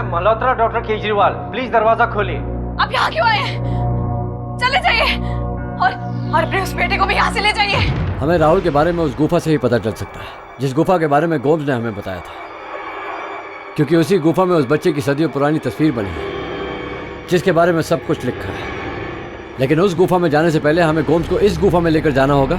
Malhotra doctor Kejriwal, please दरवाजा खोलिए। आप यहाँ क्यों आए? चले जाइए और अपने उस बेटे को भी यहाँ से ले जाइए। हमें राहुल के बारे में उस गुफा से ही पता चल सकता है, जिस गुफा के बारे में गोम्स ने हमें बताया था, क्योंकि उसी गुफा में उस बच्चे की सदियों पुरानी तस्वीर बनी है जिसके बारे में सब कुछ लिखा है। लेकिन उस गुफा में जाने से पहले हमें गोम्स को इस गुफा में लेकर जाना होगा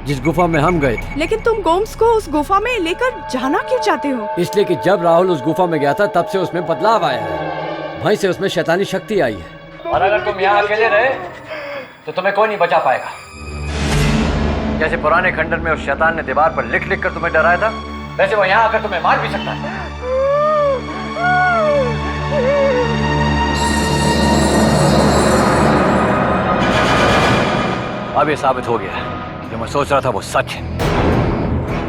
जिस गुफा में हम गए थे। लेकिन तुम गोम्स को उस गुफा में लेकर जाना क्यों चाहते हो? इसलिए कि जब राहुल उस गुफा में गया था तब से उसमें बदलाव आया है, वहीं से उसमें शैतानी शक्ति आई है। और अगर तुम यहाँ अकेले रहे तो तुम्हें कोई नहीं बचा पाएगा। जैसे पुराने खंडर में उस शैतान ने दीवार पर लिख लिख कर तुम्हें डराया था, वैसे वो यहाँ आकर तुम्हें मार भी सकता है। अब ये साबित हो गया है, जो मैं सोच रहा था वो सच है।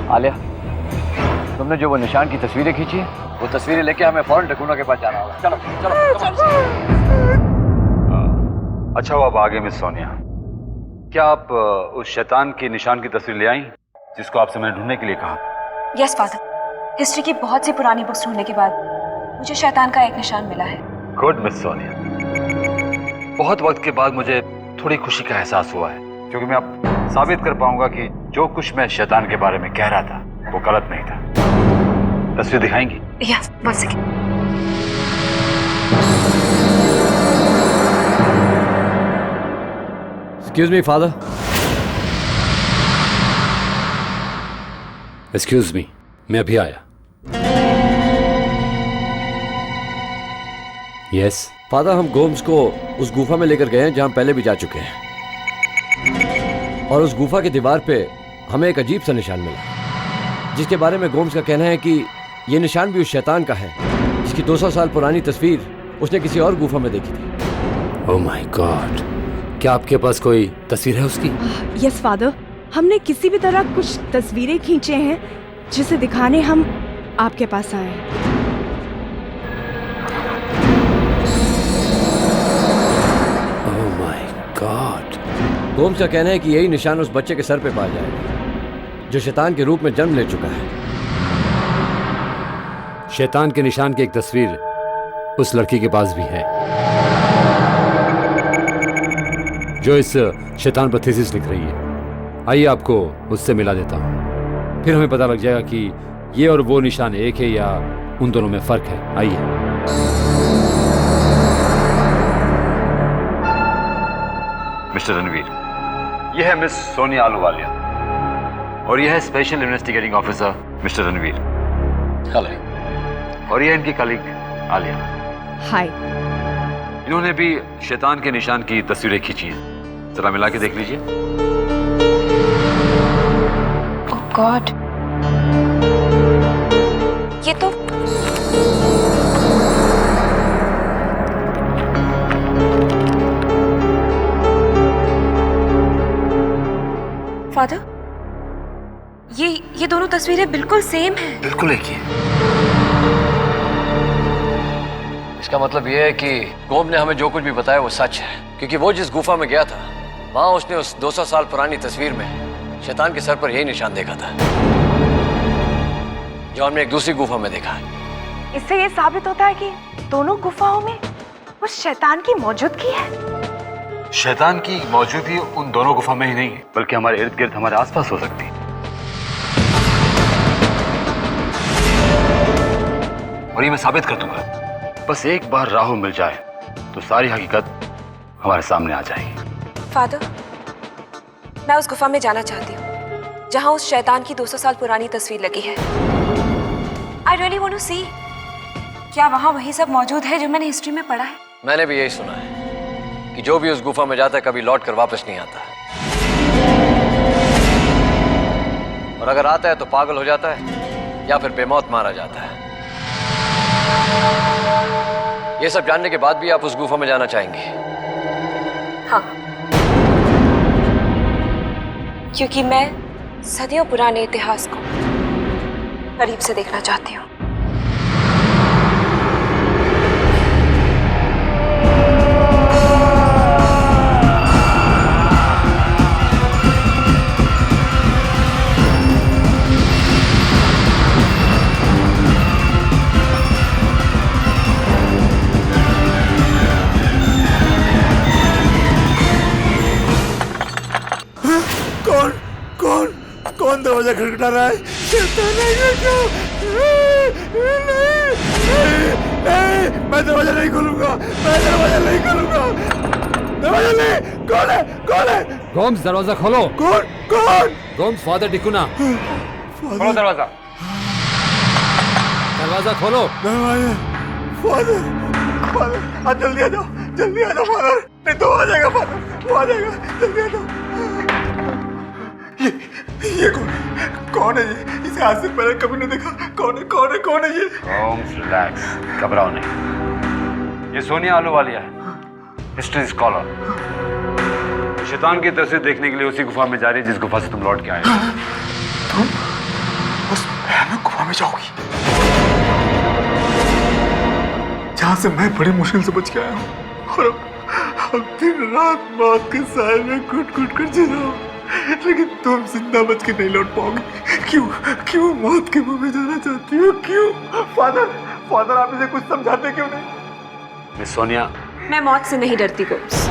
आलिया, तुमने जो वो निशान की तस्वीरें खींची, वो तस्वीरें लेके हमें फौरन टकूना के पास जाना होगा। चलो चलो। अच्छा हुआ आप आगे मिस सोनिया। क्या आप उस शैतान की निशान की तस्वीर ले आई जिसको आपसे मैंने ढूंढने के लिए कहा? यस फादर, हिस्ट्री की बहुत सी पुरानी बुक्स ढूंढने के बाद मुझे शैतान का एक निशान मिला है। Good miss Sonia. बहुत वक्त के बाद मुझे थोड़ी खुशी का एहसास हुआ है, क्योंकि मैं अब साबित कर पाऊंगा कि जो कुछ मैं शैतान के बारे में कह रहा था वो गलत नहीं था। तस्वीर दिखाएंगी? Yes, one second. Excuse me father. Excuse me, मैं अभी आया। यस फादर, हम गोम्स को उस गुफा में लेकर गए हैं जहां पहले भी जा चुके हैं, और उस गुफा की दीवार पे हमें एक अजीब सा निशान मिला जिसके बारे में गोम्स का कहना है कि ये निशान भी उस शैतान का है जिसकी 200 साल पुरानी तस्वीर उसने किसी और गुफा में देखी थी। ओह माय गॉड, क्या आपके पास कोई तस्वीर है उसकी? यस फादर, हमने किसी भी तरह कुछ तस्वीरें खींचे हैं जिसे दिखाने हम आपके पास आए हैं। Oh my God. गोम्स का कहना है कि यही निशान उस बच्चे के सर पे पाया जाएगा जो शैतान के रूप में जन्म ले चुका है। शैतान के निशान की एक तस्वीर उस लड़की के पास भी है जो इस शैतान पर थीसिस लिख रही है। आइए आपको उससे मिला देता हूं, फिर हमें पता लग जाएगा कि ये और वो निशान एक है या उन दोनों में फर्क है। आइए। मिस्टर रणवीर, यह है मिस सोनिया अहलूवालिया और यह है special investigating officer mister Ranveer. Hello. और यह इनकी कलीग आलिया। हाय। इन्होंने भी शैतान के निशान की तस्वीरें खींची हैं, जरा मिला के देख लीजिए। ओह गॉड, ये तो फादर, ये दोनों तस्वीरें बिल्कुल सेम हैं। बिल्कुल एक ही है। इसका मतलब यह है कि गोम ने हमें जो कुछ भी बताया वो सच है, क्योंकि वो जिस गुफा में गया था वहां उसने उस 200 साल पुरानी तस्वीर में शैतान के सर पर यही निशान देखा था जो हमने एक दूसरी गुफा में देखा है। इससे ये साबित होता है कि दोनों गुफाओं में उस शैतान की मौजूदगी है। शैतान की मौजूदगी उन दोनों गुफा में ही नहीं है, बल्कि हमारे इर्द गिर्द हमारे आसपास हो सकती है। और ये मैं साबित कर दूंगा। बस एक बार राहुल मिल जाए तो सारी हकीकत हमारे सामने आ जाएगी। फादर, मैं उस गुफा में जाना चाहती हूँ जहाँ उस शैतान की 200 साल पुरानी तस्वीर लगी है। आई रियली वांट टू सी, क्या वहाँ वही सब मौजूद है जो मैंने हिस्ट्री में पढ़ा है? मैंने भी यही सुना है कि जो भी उस गुफा में जाता है कभी लौट कर वापस नहीं आता, और अगर आता है तो पागल हो जाता है या फिर बेमौत मारा जाता है। ये सब जानने के बाद भी आप उस गुफा में जाना चाहेंगे? हाँ, क्योंकि मैं सदियों पुराने इतिहास को करीब से देखना चाहती हूँ। दरवाजा खटखटा रहा है। शैतान आएगा क्यों? नहीं, मैं दरवाजा नहीं खोलूंगा, मैं दरवाजा नहीं खोलूंगा। दरवाजा नहीं, कौन है? कौन है? गोम्स दरवाजा खोलो। कौन? कौन? गोम्स फादर डिकुना, खोलो दरवाजा। दरवाजा खोलो। दरवाजा, फादर, फादर, आप जल्दी आ जाओ, जल्दी आ जाओ फादर, नहीं तो आ जाएगा फादर, वो आ जाएगा, जल्दी आ जाओ। ये कौन है ये? इसे आज से पहले कभी नहीं देखा। कौन है? कौन है? कौन है ये? गोम्स रिलैक्स, घबराओ नहीं। ये सोनिया आलूवालिया है, हिस्ट्री स्कॉलर। शैतान की तस्वीर देखने के लिए उसी गुफा में जा रही है जिस गुफा से तुम लौट के आए। तुम उस भयानक गुफा में जाओगी जहां से मैं बड़ी मुश्किल से बच के आया हूँ, और अब दिन रात मौत के साए में घुट घुट कर जी रहा हूँ, लेकिन तुम जिंदा बच के नहीं लौट पाओगे। क्यों? क्यों मौत के मुंह में जाना चाहती हो? क्यों? फादर, फादर, आप इसे कुछ समझाते क्यों नहीं? मिस सोनिया, मैं मौत से नहीं डरती गोम्स।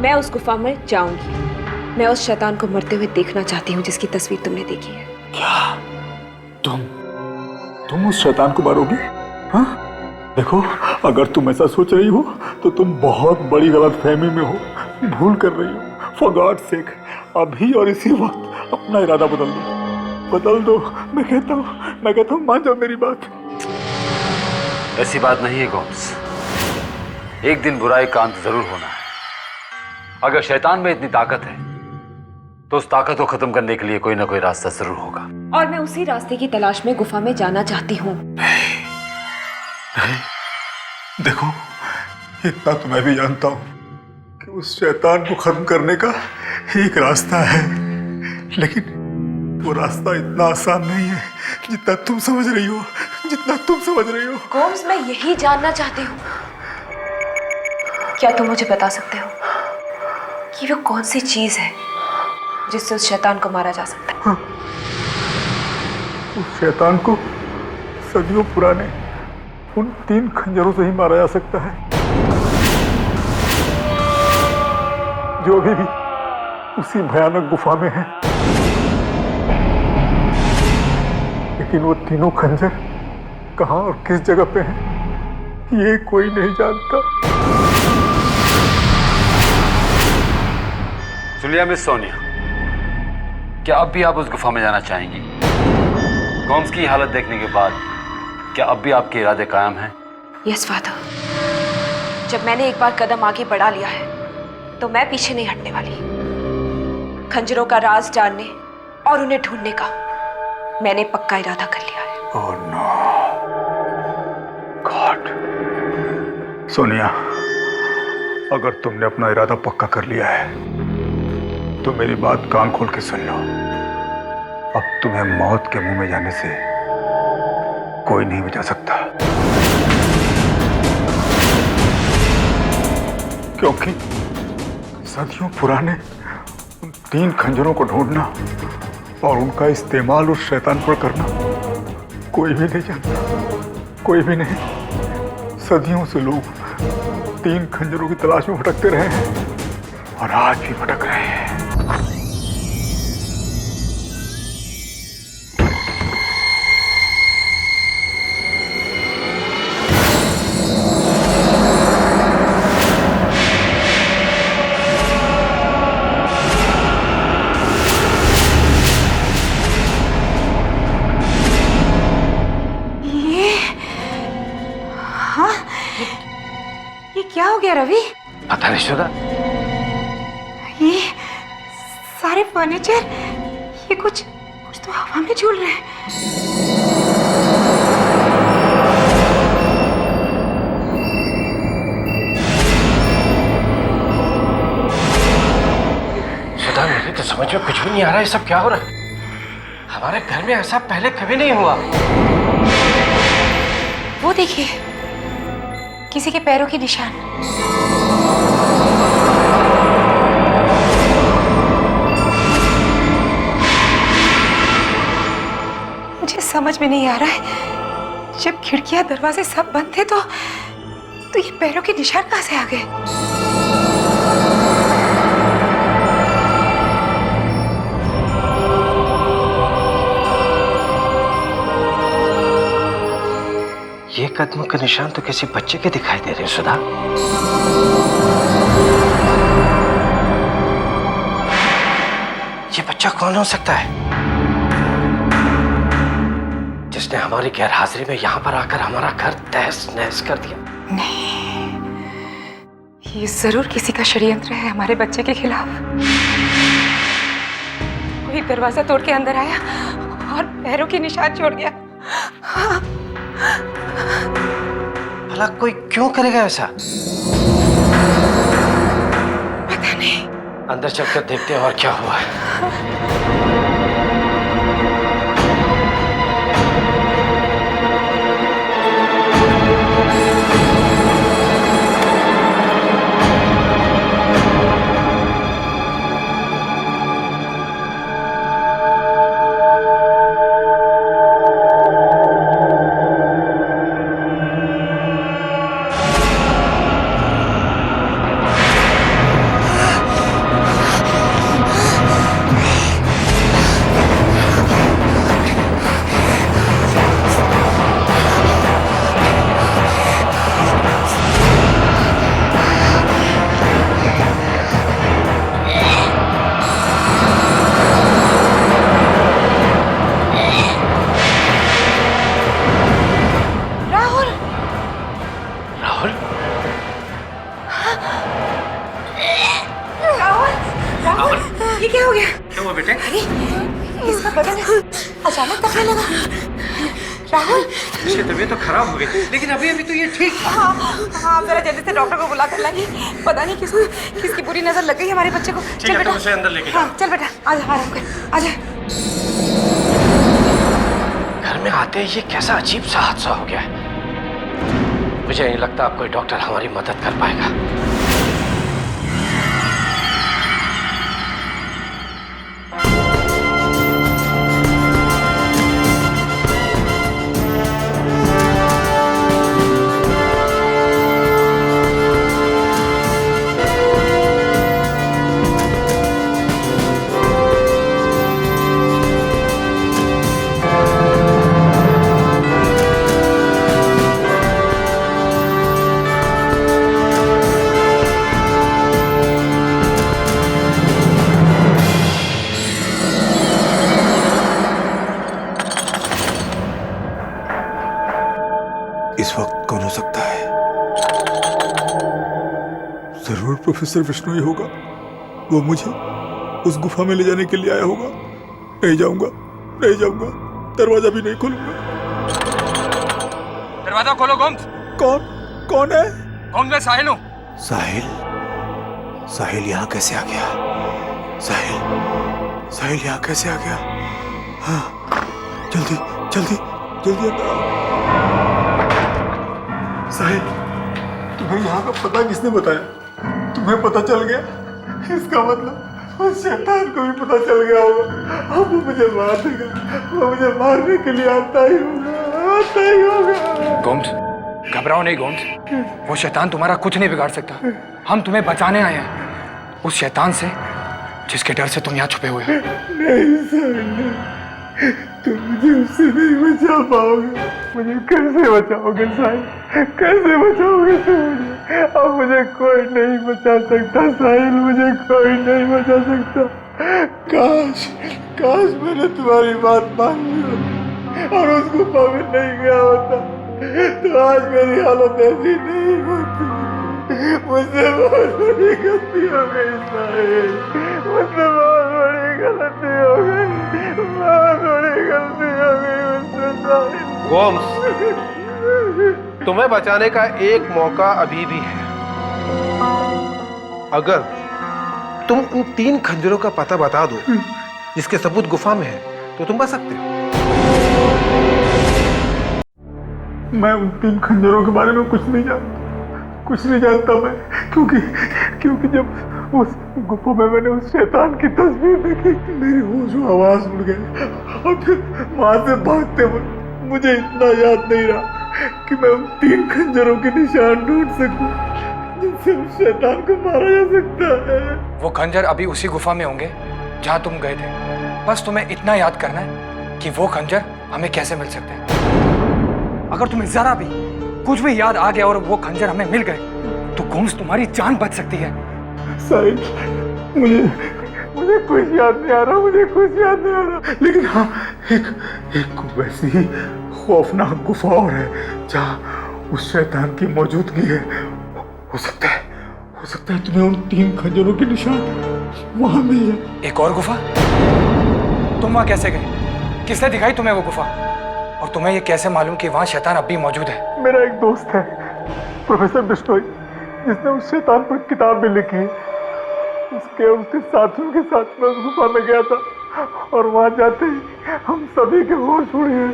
मैं उस गुफा में जाऊंगी। मैं उस शैतान को मरते हुए देखना चाहती हूँ जिसकी तस्वीर तुमने देखी है। क्या तुम उस शैतान को मारोगी? हाँ? देखो, अगर तुम ऐसा सोच रही हो तो तुम बहुत बड़ी गलतफहमी में हो, भूल कर रही हो। फॉर गॉड सेक, अभी और इसी वक्त अपना इरादा बदल दो, बदल दो। मैं कहता हूँ मान जाओ मेरी बात। ऐसी बात नहीं है गोम्स। एक दिन बुराई का अंत जरूर होना है। अगर शैतान में इतनी ताकत है तो उस ताकत को खत्म करने के लिए कोई ना कोई रास्ता जरूर होगा। और मैं उसी रास्ते की तलाश में गुफा में जाना चाहती हूँ। देखो, इतना तो मैं भी जानता हूँ कि उस शैतान को खत्म करने का एक रास्ता है, लेकिन वो रास्ता इतना आसान नहीं है जितना तुम समझ रही हो, जितना तुम समझ रही हो। गोम्स, मैं यही जानना चाहती हूँ, क्या तुम मुझे बता सकते हो कि वो कौन सी चीज है जिससे उस शैतान को मारा जा सकता है? हाँ, उस शैतान को सदियों पुराने उन 3 खंजरों से ही मारा जा सकता है जो अभी भी उसी भयानक गुफा में है। लेकिन वो तीनों खंजर कहाँ और किस जगह पे हैं, ये कोई नहीं जानता। सुनिए मिस सोनिया, क्या अब भी आप उस गुफा में जाना चाहेंगी? गोम्स की हालत देखने के बाद क्या अब भी आपके इरादे कायम हैं? यस फादर, जब मैंने एक बार कदम आगे बढ़ा लिया है तो मैं पीछे नहीं हटने वाली। खंजरों का राज जानने और उन्हें ढूंढने का मैंने पक्का इरादा कर लिया है। Oh no God. सोनिया, अगर तुमने अपना इरादा पक्का कर लिया है तो मेरी बात कान खोल के सुन लो। अब तुम्हें मौत के मुंह में जाने से कोई नहीं बचा सकता, क्योंकि सदियों पुराने उन 3 खंजरों को ढूंढना और उनका इस्तेमाल उस शैतान पर करना कोई भी नहीं जानता, कोई भी नहीं। सदियों से लोग 3 खंजरों की तलाश में भटकते रहे हैं और आज भी भटक रहे हैं। ये क्या हो गया रवि? पता नहीं शुदा, ये सारे फर्नीचर, ये कुछ तो हवा में झूल रहे हैं। शुदा, मुझे तो समझ में कुछ भी नहीं आ रहा है, सब क्या हो रहा है? हमारे घर में ऐसा पहले कभी नहीं हुआ। वो देखिए, किसी के पैरों के निशान। मुझे समझ में नहीं आ रहा है, जब खिड़कियां दरवाजे सब बंद थे तो ये पैरों के निशान कहां से आ गए? कदम के निशान तो किसी बच्चे के दिखाई दे रहे हैं सुधा। ये बच्चा कौन हो सकता है जिसने हमारी गैरहाजिरी में यहां पर आकर हमारा घर तहस नहस कर दिया? ये जरूर किसी का षड्यंत्र है हमारे बच्चे के खिलाफ। कोई दरवाजा तोड़ के अंदर आया और पैरों के निशान छोड़ गया। भला कोई क्यों करेगा ऐसा? पता नहीं। अंदर चलकर देखते हैं और क्या हुआ है। ये क्या हो गया? क्या हुआ बेटे? इसका बदन अचानक कटने लगा। राहुल, इसकी तबीयत तो खराब हो गई, लेकिन अभी अभी तो ये ठीक था। हाँ, जरा जल्दी से डॉक्टर को बुला कर लाइए। पता नहीं किसकी बुरी नजर लग गई हमारे बच्चे को। चल बेटा, उसे अंदर लेके हाँ, चल बेटा, आजा आराम कर, आजा। घर में आते ही ये कैसा अजीब सा हादसा हो गया है। मुझे नहीं लगता अब कोई डॉक्टर हमारी मदद कर पाएगा। इस वक्त कौन हो सकता है? जरूर प्रोफेसर विष्णु ही होगा। वो मुझे उस गुफा में ले जाने के लिए आया होगा। नहीं जाऊंगा, नहीं जाऊंगा, दरवाजा भी नहीं खोलूंगा। दरवाजा खोलो गोम्स। कौन है? गोम्स, मैं साहिल हूँ। साहिल? साहिल यहाँ कैसे आ गया? साहिल यहाँ कैसे आ गया? हाँ, जल्दी जल्दी जल्दी अंदर आओ। साहिल, तुम्हें यहाँ का पता किसने बताया? तुम्हें पता चल गया? इसका मतलब उस शैतान को भी पता चल गया होगा। अब वो मुझे मार देगा। वो मुझे मारने के लिए आता ही होगा। गोम्स, घबराओ नहीं गोम्स। वो शैतान तुम्हारा कुछ नहीं बिगाड़ सकता। हम तुम्हें बचाने आए हैं उस शैतान से जिसके डर से तुम यहाँ छुपे हुए हो। नहीं साहिल, तुम मुझे उससे नहीं बचा पाओगे। मुझे कैसे बचाओगे साहिल? कैसे बचाओगे तुम मुझे? अब मुझे कोई नहीं बचा सकता साहिल, मुझे कोई नहीं बचा सकता। काश मैंने तुम्हारी बात मान ली होती और उस गुफा में नहीं गया होता तो आज मेरी हालत ऐसी नहीं होती। मुझसे बहुत बड़ी गलती हो गई साहिल, मुझसे बहुत बड़ी गलती हो गई, बहुत बड़ी गलती हो गई मुझसे साहिल। गोम्स, तुम्हें बचाने का एक मौका अभी भी है। अगर तुम उन 3 खंजरों का पता बता दो जिसके सबूत गुफा में है तो तुम बच सकते हो। मैं उन 3 खंजरों के बारे में कुछ नहीं जानता मैं, क्योंकि जब उस गुफा में मैंने उस शैतान की तस्वीर देखी, मेरे होश आवाज उड़ गए और फिर वहां से भागते वक्त मुझे इतना याद नहीं रहा कि मैं उन 3 खंजरों के निशान ढूंढ सकूं जिनसे उस शैतान को मारा जा सकता है। वो खंजर अभी उसी गुफा में होंगे जहाँ तुम गए थे। बस तुम्हें इतना याद करना है कि वो खंजर हमें कैसे मिल सकते हैं। अगर तुम्हें जरा भी कुछ भी याद आ गया और वो खंजर हमें मिल गए तो गोम्स तुम्हारी जान बच सकती है। साहिब, मुझे कुछ याद नहीं आ रहा, मुझे कुछ याद नहीं आ रहा। लेकिन हाँ, एक वैसी ही खौफनाक गुफा और है जहाँ उस शैतान की मौजूदगी है। हो सकता है तुम्हें उन 3 खंजरों के निशान वहां मिल जाए। एक और गुफा? तुम वहां कैसे गए? किसने दिखाई तुम्हें वो गुफा? और तुम्हें ये कैसे मालूम कि वहां शैतान अब भी मौजूद है? मेरा एक दोस्त है, प्रोफेसर बिश्नोई, जिसने उस शैतान पर किताब भी लिखी है। उसके साथियों के साथ मैं उस गुफा में गया था और वहां जाते ही हम सभी के होश उड़ गए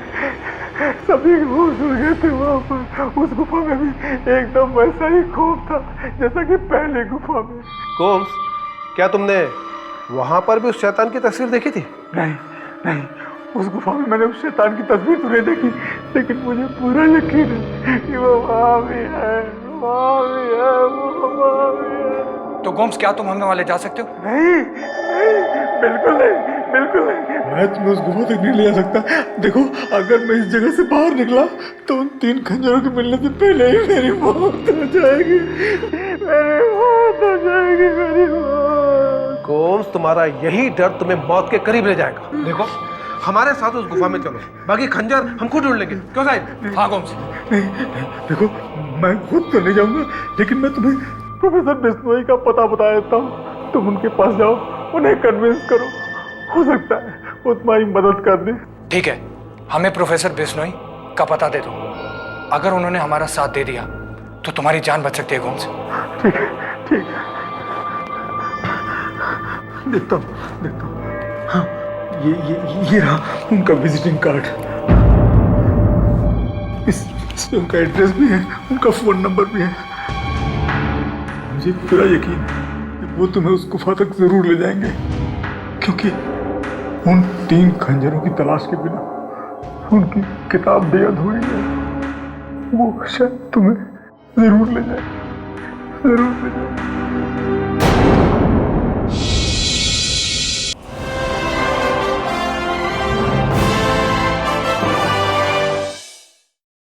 थे। वहां पर उस गुफा में भी एकदम वैसा ही खौफ था जैसा कि पहले गुफा में। गोम्स, क्या तुमने वहां पर भी उस शैतान की तस्वीर देखी थी? नहीं, उस गुफा में मैंने उस शैतान की तस्वीर तो नहीं देखी, लेकिन मुझे पूरा यकीन है कि वो वहां भी है। तो गोम्स, क्या तुम हमें वाले जा सकते हो? नहीं, बिल्कुल नहीं। मैं तुम्हें उस गुफा तक नहीं ले जा सकता। देखो, अगर मैं इस जगह से बाहर निकला तो उन 3 खंजरों के मिलने से पहले ही मेरी मौत हो जाएगी। गोम्स, तुम्हारा यही डर तुम्हें मौत के करीब ले जाएगा। देखो, हमारे साथ उस गुफा में चलो, बाकी खंजर हम खुद ढूंढ लेंगे। क्यों साहिब? हाँ गोम्स। नहीं, देखो, मैं खुद तो नहीं जाऊंगा, लेकिन मैं तुम्हें प्रोफेसर बिश्नोई का पता बता देता हूँ। तुम उनके पास जाओ, उन्हें कन्विंस करो, हो सकता है वो तुम्हारी मदद कर दे। ठीक है, हमें प्रोफेसर बिश्नोई का पता दे दो। अगर उन्होंने हमारा साथ दे दिया तो तुम्हारी जान बच सकती है गोम्स। ठीक है। देखता हूँ। हाँ, ये रहा उनका विजिटिंग कार्ड। इसमें उनका एड्रेस भी है, उनका फोन नंबर भी है। मुझे पूरा यकीन है कि वो तुम्हें उस गुफा तक जरूर ले जाएंगे, क्योंकि उन 3 खंजरों की तलाश के बिना उनकी किताब भी अधूरी है। वो शायद तुम्हें जरूर ले जाए।